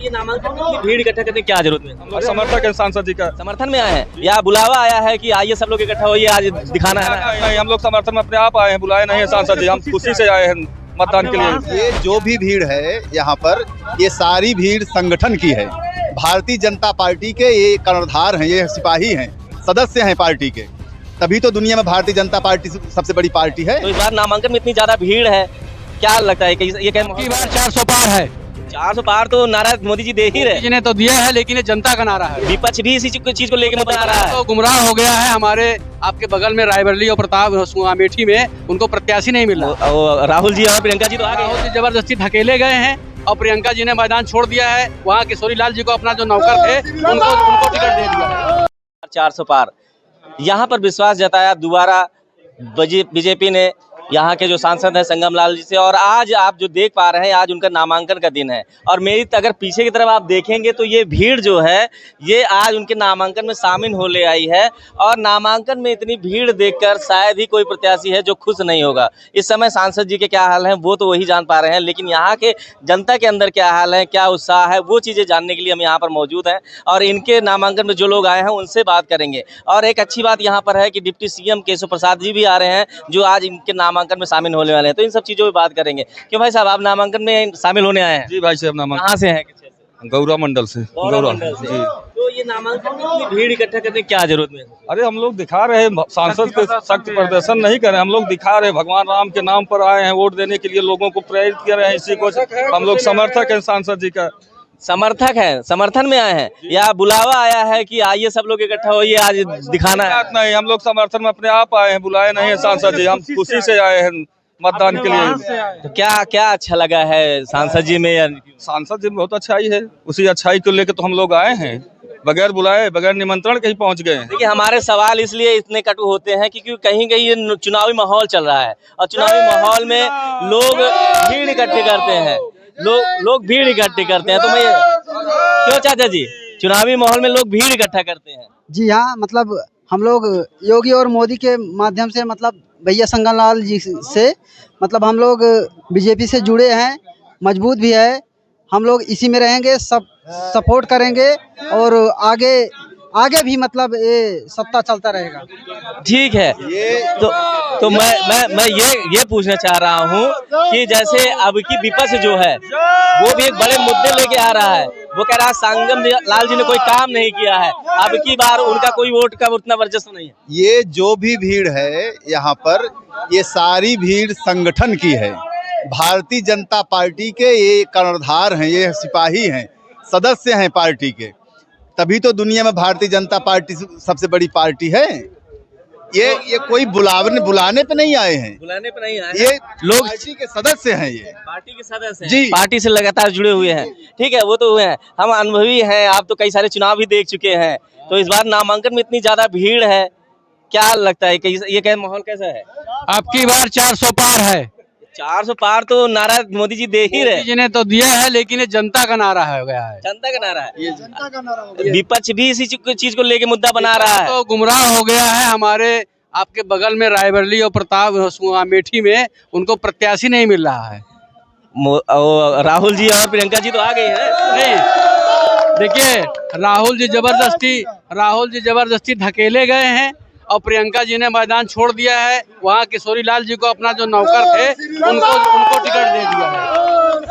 ये नामांकन में इतनी भीड़ इकट्ठा करने की क्या जरूरत है? हम लोग समर्थक हैं सांसद जी का। समर्थन में आए हैं या बुलावा आया है कि आइए सब लोग इकट्ठा होइए, आज दिखाना है? नहीं, हम लोग समर्थन में अपने आप आए हैं, बुलाए नहीं है सांसद जी, हम खुशी से आए हैं मतदान के लिए। ये जो भी भीड़ है यहाँ पर, ये सारी भीड़ संगठन की है। भारतीय जनता पार्टी के ये कर्णधार हैं, ये सिपाही हैं, सदस्य हैं पार्टी के, तभी तो दुनिया में भारतीय जनता पार्टी सबसे बड़ी पार्टी है। तो इस बार नामांकन में इतनी ज्यादा भीड़ है, क्या लगता है कि ये की बार 400 पार है। 400 पार तो नारा मोदी जी दे ही रहे, मोदी जी ने तो दिया है, लेकिन ये जनता का नारा है। विपक्ष भी इसी चीज को लेकर बता रहा है। तो गुमराह हो गया है। हमारे आपके बगल में रायबरेली और प्रताप अमेठी में उनको प्रत्याशी नहीं मिल रहा। और राहुल जी और प्रियंका जी तो आ गए राहुल हैं। जी जबरदस्ती धकेले गए हैं और प्रियंका जी ने मैदान छोड़ दिया है। वहाँ किशोरी लाल जी को अपना जो नौकर थे उनको टिकट दे दिया। 400 पार, यहाँ पर विश्वास जताया दोबारा बीजेपी ने, यहाँ के जो सांसद हैं संगम लाल जी से, और आज आप जो देख पा रहे हैं आज उनका नामांकन का दिन है। और मेरी अगर पीछे की तरफ आप देखेंगे तो ये भीड़ जो है ये आज उनके नामांकन में शामिल हो ले आई है। और नामांकन में इतनी भीड़ देखकर शायद ही कोई प्रत्याशी है जो खुश नहीं होगा। इस समय सांसद जी के क्या हाल हैं वो तो वही जान पा रहे हैं, लेकिन यहाँ के जनता के अंदर क्या हाल है, क्या उत्साह है, वो चीज़ें जानने के लिए हम यहाँ पर मौजूद हैं और इनके नामांकन में जो लोग आए हैं उनसे बात करेंगे। और एक अच्छी बात यहाँ पर है कि डिप्टी सीएम केशव प्रसाद जी भी आ रहे हैं जो आज इनके नामांकन में शामिल होने वाले हैं, तो इन सब चीजों पे बात करेंगे। क्यों भाई साहब, आप नामांकन में शामिल होने आए हैं? जी भाई साहब, नामांकन कहाँ से हैं? गौरा मंडल से। गौरा मंडल से। जी। तो ये नामांकन में इतनी भीड़ इकट्ठा करने की क्या जरूरत है? अरे हम लोग दिखा रहे हैं, सांसद के सख्त प्रदर्शन नहीं कर रहे, हम लोग दिखा रहे हैं भगवान राम के नाम पर आए हैं, वोट देने के लिए लोगों को प्रेरित कर रहे हैं। इसी को हम लोग समर्थक हैं सांसद जी का। समर्थक है, समर्थन में आए हैं या बुलावा आया है कि आइए सब लोग इकट्ठा होइए, आज दिखाना है? नहीं, हम लोग समर्थन में अपने आप आए हैं, बुलाए नहीं है सांसद जी, हम खुशी से आए हैं मतदान के लिए। तो क्या अच्छा लगा है सांसद जी में? या सांसद जी में बहुत अच्छाई है, उसी अच्छाई को लेकर तो हम लोग आए हैं, बगैर बुलाए बगैर निमंत्रण के ही पहुंच गए हैं। देखिए, हमारे सवाल इसलिए इतने कटु होते हैं क्योंकि कहीं कहीं ये चुनावी माहौल चल रहा है और चुनावी माहौल में लोग भीड़ इकट्ठी करते हैं, लोग भीड़ इकट्ठी करते हैं। तो मैं क्यों चाचा जी, चुनावी माहौल में लोग भीड़ इकट्ठा करते हैं? जी हाँ, मतलब हम लोग योगी और मोदी के माध्यम से, मतलब भैया संगम लाल जी से, मतलब हम लोग बीजेपी से जुड़े हैं, मजबूत भी है। हम लोग इसी में रहेंगे, सब सपोर्ट करेंगे और आगे भी मतलब ये सत्ता चलता रहेगा। ठीक है। तो मैं ये पूछना चाह रहा हूँ कि जैसे अब की विपक्ष जो है वो भी एक बड़े मुद्दे लेके आ रहा है। वो कह रहा है संगम लाल जी ने कोई काम नहीं किया है, अब की बार उनका कोई वोट का उतना वर्चस्व नहीं है। ये जो भी भीड़ है यहाँ पर, ये सारी भीड़ संगठन की है। भारतीय जनता पार्टी के ये कर्णधार हैं, ये सिपाही हैं, सदस्य हैं पार्टी के, तभी तो दुनिया में भारतीय जनता पार्टी सबसे बड़ी पार्टी है। ये कोई बुलाने पे नहीं आए हैं, बुलाने पे नहीं आए, ये लोग पार्टी के सदस्य हैं, ये पार्टी के सदस्य हैं, जी, पार्टी से लगातार जुड़े हुए हैं। ठीक है, वो तो हुए हैं, हम अनुभवी हैं, आप तो कई सारे चुनाव भी देख चुके हैं। तो इस बार नामांकन में इतनी ज्यादा भीड़ है, क्या लगता है कि ये क्या माहौल कैसा है? आपकी बार 400 पार है। 400 पार तो नारा मोदी जी दे ही रहे। मोदी जी ने तो दिया है, लेकिन ये जनता का नारा हो गया है। जनता का नारा है, ये जनता का नारा हो गया। विपक्ष भी इसी चीज को लेके मुद्दा बना रहा है। तो गुमराह हो गया है। हमारे आपके बगल में रायबरेली और प्रताप अमेठी में उनको प्रत्याशी नहीं मिल रहा है। राहुल जी और प्रियंका जी तो आ गए हैं। नहीं, देखिए, राहुल जी जबरदस्ती धकेले गए हैं और प्रियंका जी ने मैदान छोड़ दिया है। वहाँ किशोरी लाल जी को अपना जो नौकर थे उनको टिकट दे दिया है।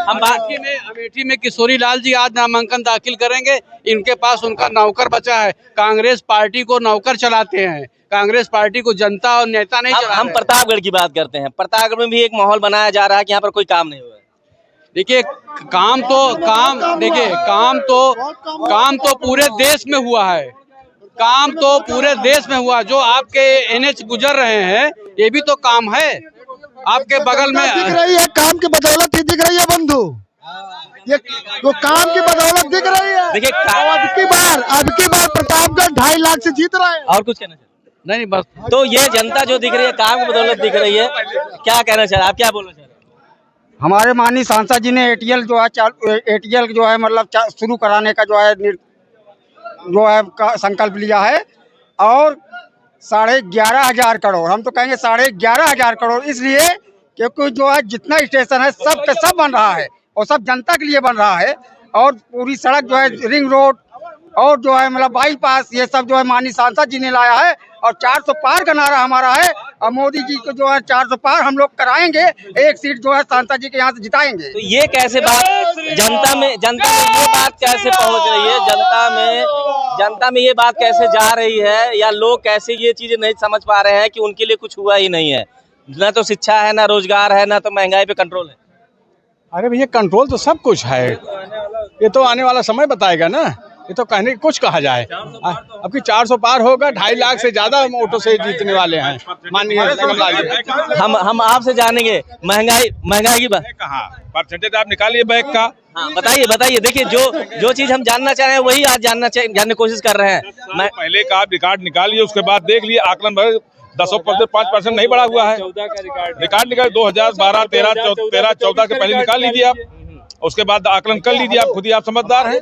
हम अमेठी में किशोरी लाल जी आज नामांकन दाखिल करेंगे। इनके पास उनका नौकर बचा है। कांग्रेस पार्टी को नौकर चलाते हैं, कांग्रेस पार्टी को जनता और नेता नहीं चला। हम प्रतापगढ़ की बात करते हैं। प्रतापगढ़ में भी एक माहौल बनाया जा रहा है कि यहाँ पर कोई काम नहीं हुआ है। देखिए, काम तो पूरे देश में हुआ है। काम तो पूरे देश में हुआ। जो आपके एनएच गुजर रहे हैं ये भी तो काम है। आपके बगल में दिख रही है, काम की बदौलत ही दिख रही है बंधु, ये वो काम की बदौलत दिख रही है। देखिए, अब की बार प्रतापगढ़ 2.5 लाख से जीत रहा है। और कुछ कहना चाहिए? नहीं, बस तो ये जनता जो दिख रही है काम की बदौलत दिख रही है, क्या कहना चाह रहे हैं आप, क्या बोलना चाह रहे हैं? हमारे माननीय सांसद जी ने एटीएल जो है मतलब शुरू कराने का जो है संकल्प लिया है और 11,500 करोड़, हम तो कहेंगे 11,500 करोड़, इसलिए क्योंकि जो है जितना स्टेशन है सब के सब बन रहा है और सब जनता के लिए बन रहा है। और पूरी सड़क जो है रिंग रोड और जो है मतलब बाईपास, ये सब जो है माननीय सांसद जी ने लाया है। और 400 पार का नारा हमारा है और मोदी जी को जो है 400 पार हम लोग कराएंगे, एक सीट जो है सांसद जी के यहाँ से जिताएंगे। तो ये कैसे बात जनता में ये बात कैसे पहुंच रही है, जनता में ये बात कैसे जा रही है, या लोग कैसे ये चीजें नहीं समझ पा रहे हैं कि उनके लिए कुछ हुआ ही नहीं है, ना तो शिक्षा है, ना रोजगार है, ना तो महंगाई पे कंट्रोल है। अरे भैया कंट्रोल तो सब कुछ है, ये तो आने वाला समय बताएगा ना, ये तो कहने कुछ कहा जाए। अब की 400 पार होगा, 2.5 लाख से ज्यादा वोटों से जीतने वाले हैं माननीय संगमलाल जी। हम आपसे जानेंगे महंगाई की बात कहाँ परसेंटेज आप निकालिए बैग का। हाँ, बताइए देखिए जो चीज हम जानना चाह रहे हैं वही आज जानने की कोशिश कर रहे हैं। पहले का आप रिकॉर्ड निकालिए, उसके बाद देख लिए आकलन 10% 5% नहीं बढ़ा हुआ है। रिकॉर्ड निकाल 2012, 13, 14 के पहले निकाल लीजिए आप, उसके बाद आकलन कर लीजिए, आप खुद ही आप समझदार हैं।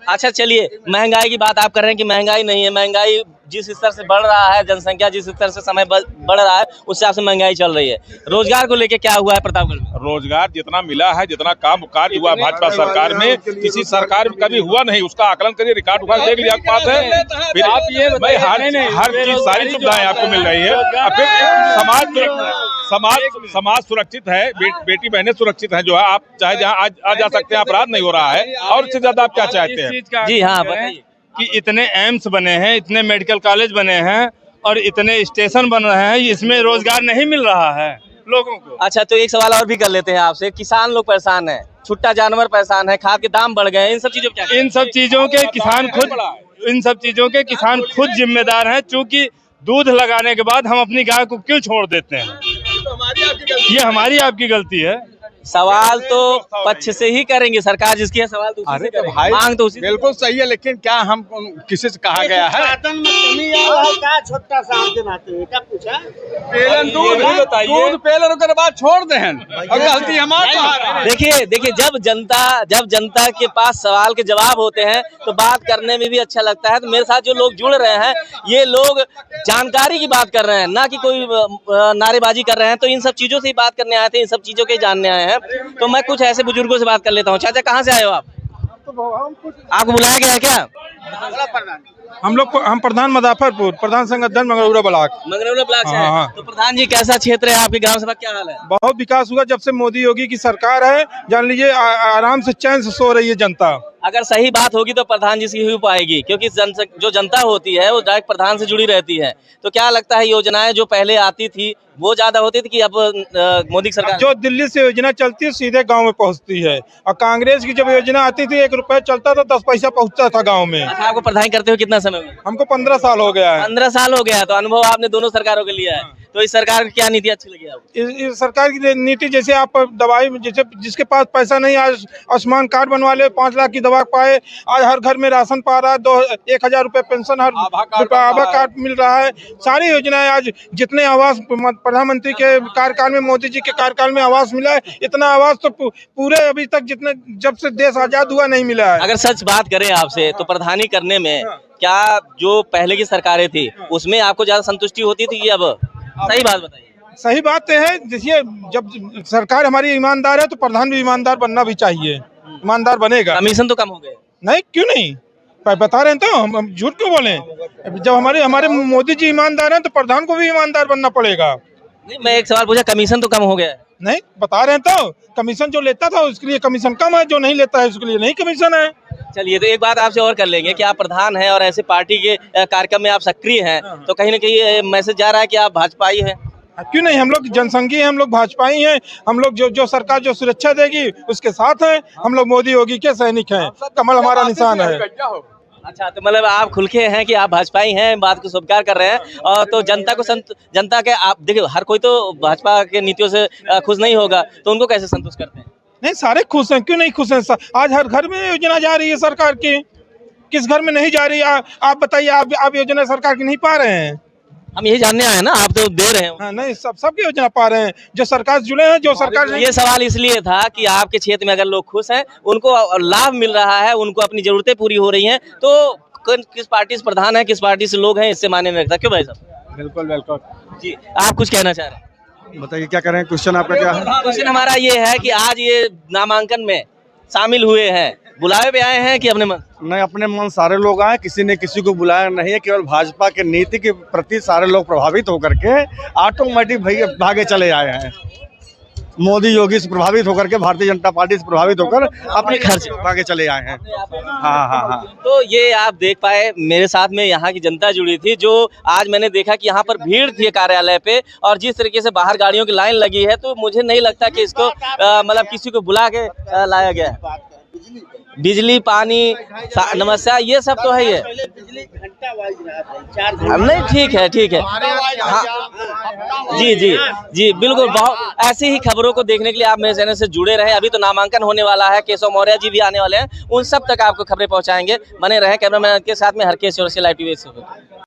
अच्छा चलिए, महंगाई की बात आप कर रहे हैं कि महंगाई नहीं है, महंगाई जिस स्तर से बढ़ रहा है, जनसंख्या जिस स्तर से समय बढ़ रहा है उस हिसाब से महंगाई चल रही है। रोजगार को लेके क्या हुआ है प्रतापगढ़ में? रोजगार जितना मिला है, जितना काम कार्य हुआ भाजपा सरकार में, किसी सरकार में कभी हुआ नहीं। उसका आकलन करिए, रिकॉर्ड उठा देख लीजिए, बात है। फिर आप ये हर चीज सारी सुविधाएं आपको मिल रही है। फिर समाज सुरक्षित है, बेटी बहनें सुरक्षित हैं, जो है आप चाहे जहाँ आ जा सकते हैं, अपराध नहीं हो रहा है। और इससे ज्यादा आप क्या चाहते हैं? जी हाँ बताइए। कि इतने एम्स बने हैं, इतने मेडिकल कॉलेज बने हैं और इतने स्टेशन बन रहे हैं, इसमें रोजगार नहीं मिल रहा है लोगों को। अच्छा तो एक सवाल और भी कर लेते हैं आपसे, किसान लोग परेशान हैं, छुट्टा जानवर परेशान है, खाद के दाम बढ़ गए हैं, इन सब चीजों क्या? इन सब चीजों के किसान खुद जिम्मेदार हैं, चूँकि दूध लगाने के बाद हम अपनी गाय को क्यों छोड़ देते हैं, ये हमारी आपकी गलती है। सवाल तो पक्ष से ही करेंगे, सरकार जिसकी है सवाल तो उसी से करेंगे। भाई मांग तो उसी बिल्कुल सही है, लेकिन क्या हम किसी से कहा गया है? दूध पेलन के बाद छोड़ दें और गलती हमारी। देखिए जब जनता के पास सवाल के जवाब होते हैं तो बात करने में भी अच्छा लगता है। तो मेरे साथ जो लोग जुड़ रहे हैं, ये लोग जानकारी की बात कर रहे हैं, ना कि कोई नारेबाजी कर रहे हैं। तो इन सब चीजों से ही बात करने आए थे, इन सब चीजों के जानने आए हैं। तो मैं कुछ ऐसे बुजुर्गों से बात कर लेता हूँ। चाचा कहाँ से आए हो आप? आपको बुलाया गया है क्या? हम प्रधान मदाफरपुर, प्रधान संगठन मंगरौला ब्लॉक से हैं। तो प्रधान जी कैसा क्षेत्र है आपके ग्राम सभा, क्या हाल है? बहुत विकास हुआ जब से मोदी योगी की सरकार है, जान लीजिए आराम से चैन से सो रही है जनता। अगर सही बात होगी तो प्रधान जी से ही हो पाएगी, क्योंकि जो जनता होती है वो डायरेक्ट प्रधान से जुड़ी रहती है। तो क्या लगता है योजनाएं जो पहले आती थी वो ज्यादा होती थी कि अब मोदी सरकार? जो दिल्ली से योजना चलती है सीधे गांव में पहुंचती है, और कांग्रेस की जब योजना आती थी 1 रुपया चलता था 10 पैसा पहुंचता था गांव में। अच्छा, आपको प्रधान करते हुए कितना समय हुआ? हमको 15 साल हो गया है। 15 साल हो गया, तो अनुभव आपने दोनों सरकारों के लिया है। तो इस सरकार की क्या नीति अच्छी लगी आपको? इस सरकार की नीति, जैसे आप दवाई, जैसे जिसके पास पैसा नहीं, आज आयुष्मान कार्ड बनवा ले, 5 लाख की दवा पाए, आज हर घर में राशन पा रहा है, 1,000 रुपए पेंशन, हर आभा कार्ड मिल रहा है। सारी योजनाएं आज, जितने आवास प्रधानमंत्री के कार्यकाल में, मोदी जी के कार्यकाल में आवास मिला है, इतना आवास तो पूरे अभी तक जितने जब से देश आजाद हुआ नहीं मिला है। अगर सच बात करें आपसे तो प्रधानी करने में क्या जो पहले की सरकारें थी उसमें आपको ज्यादा संतुष्टि होती थी कि अब? सही बात बताइए। सही बात है, देखिए जब सरकार हमारी ईमानदार है तो प्रधान भी ईमानदार बनना भी चाहिए, ईमानदार बनेगा। कमीशन तो कम हो गए? नहीं, क्यों नहीं, बता रहे हैं तो हम झूठ क्यों बोले? जब हमारे मोदी जी ईमानदार हैं तो प्रधान को भी ईमानदार बनना पड़ेगा। नहीं, मैं एक सवाल पूछा, कमीशन तो कम हो गया? नहीं, बता रहे हैं तो कमीशन जो लेता था उसके लिए कमीशन कम है, जो नहीं लेता है उसके लिए नहीं कमीशन है। चलिए, तो एक बात आपसे और कर लेंगे कि आप प्रधान हैं और ऐसे पार्टी के कार्यक्रम में आप सक्रिय हैं, तो कहीं ना कहीं मैसेज जा रहा है कि आप भाजपाई हैं। क्यों नहीं, हम लोग जनसंघी हैं, हम लोग भाजपाई हैं, हम लोग जो सरकार जो सुरक्षा देगी उसके साथ हैं। हम लोग मोदी योगी के सैनिक हैं, कमल हमारा निशान है। अच्छा, तो मतलब आप खुलके हैं कि आप भाजपाई हैं, बात को स्वीकार कर रहे हैं। और तो जनता के आप देखिए, हर कोई तो भाजपा के नीतियों से खुश नहीं होगा, तो उनको कैसे संतुष्ट करते हैं? नहीं, सारे खुश हैं, क्यों नहीं खुश हैं? आज हर घर में योजना जा रही है सरकार की, किस घर में नहीं जा रही? आप बताइए, आप योजना सरकार की नहीं पा रहे हैं? हम यही जानने आए ना, आप तो दे रहे हैं। हाँ, नहीं, सबकी योजना पा रहे हैं, जो सरकार से जुड़े हैं, जो सरकार। ये सवाल इसलिए था कि आपके क्षेत्र में अगर लोग खुश हैं, उनको लाभ मिल रहा है, उनको अपनी जरूरतें पूरी हो रही हैं, तो किस पार्टी से प्रधान है, किस पार्टी से लोग हैं, इससे मायने नहीं रखता। क्यों भाई साहब? बिल्कुल बिल्कुल जी, आप कुछ कहना चाह रहे हैं? बताइए क्या करें, क्वेश्चन आपका क्या है? क्वेश्चन हमारा ये है कि आज ये नामांकन में शामिल हुए हैं, बुलावे पे आए हैं कि अपने मन? नहीं, अपने मन सारे लोग आए, किसी ने किसी को बुलाया नहीं है। केवल भाजपा के नीति के प्रति सारे लोग प्रभावित होकर के ऑटोमेटिक भागे चले आए हैं। मोदी योगी से प्रभावित होकर के, भारतीय जनता पार्टी से प्रभावित होकर अपने खर्च भागे चले आए हैं। हाँ। तो ये आप देख पाए, मेरे साथ में यहाँ की जनता जुड़ी थी, जो आज मैंने देखा कि यहाँ पर भीड़ थी कार्यालय पे, और जिस तरीके से बाहर गाड़ियों की लाइन लगी है, तो मुझे नहीं लगता कि इसको मतलब किसी को बुला के लाया गया है। बिजली, पानी, समस्या, ये सब तो है। ये नहीं, ठीक है। हाँ, जी बिल्कुल। बहुत ऐसी ही खबरों को देखने के लिए आप मेरे चैनल से जुड़े रहे। अभी तो नामांकन होने वाला है, केशव मौर्य जी भी आने वाले हैं, उन सब तक आपको खबरें पहुंचाएंगे। बने रहे कैमरामैन के साथ में हरकेश लाइव टीवी से।